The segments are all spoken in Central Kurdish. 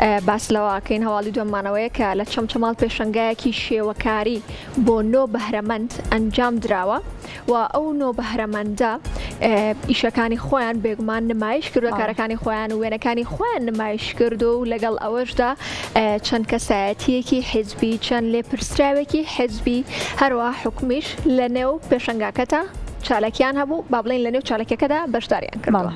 باس لەوەکەین هەواڵی دومانەوەیە کە لە چەمچەماڵ پێشەنگایەکی شێوەکاری بۆ نۆ بەهرەمەند ئەنجام درراوە و ئەو نۆ بەهرەمەندە ئیشەکانی خۆیان بێگومان نمایش کردو کارەکانی خۆیان و وێنەکانی خۆیان نمایش کردو و لەگەڵ ئەوەشدا چەند کەسایەتیەکی حیزبی چەند لێپرسراوێکی حیزبی هەروەها حکومیش لە نێو پێشەنگاکەتە چالەکیان هەبوو با بڵێن لە نێو چالەکەکەدا بەشداریان کردەوە.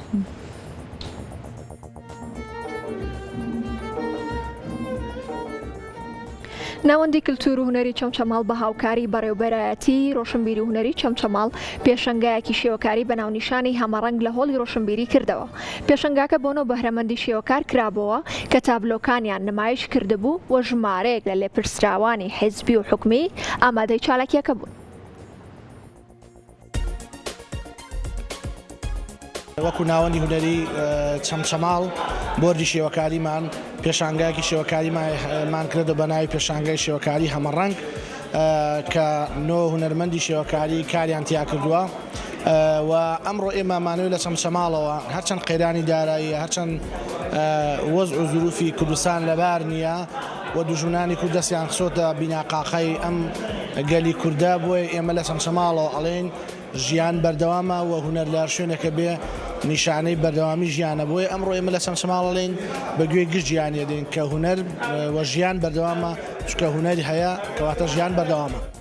ناوەندی کللتور و هوەری چەمچەماڵ بە هاوکاری بەڕێوەبەرایەتی ڕۆشنبیری و هوەری چەمچەماڵ پێشەنگایەکی شێوەکاری بە ناونیشانی هەمەڕەنگ لە هۆڵی ڕۆشنبیری کردەوە. پێشەنگاکە بۆ نۆ بەهرەمەندی شێوەکار کرابەوە کە تابلۆکانیان نمایش کردبوو و ژمارەیەک لە لێپرسراوانی حیزبی و حکومی ئامادەی چالەکیەکە بوون. وەکو ناوەندی هونەری چەمچەماڵ بۆردی شێوەکاریمان پێشانگایەکی شێوەکاریمان کردو بە ناوی پێشانگای شێوەکاری هەمەڕەنگ کە نۆ هونەرمەندی شێوەکاری کاریان تیا کردووە و ئەمڕۆ ئێمە مانەوەی لە چەمچەماڵەوە هەرچەند قەیرانی دارایی هەرچەند وەزع و زروفی کوردستان لەبار نییە و دوژمنانی کورد دەستیان خسۆتە بیناقاقەی ئەم گەلی کووردە بۆی ئێمە لە چەمچەماڵەوە ئەڵێن ژیان بەردەوامە و هونەر لە شوێنێکە بێ نیشانەی بەردەوامی ژیانە بۆی ئەمڕۆ ئێمە لە چەمچەماڵەڵێن بەگوێی گشت ژیانە دێن کە هونەر و ژیان بەردەوامە چکە هونەری هەیە کەواتە ژیان بەردەوامە.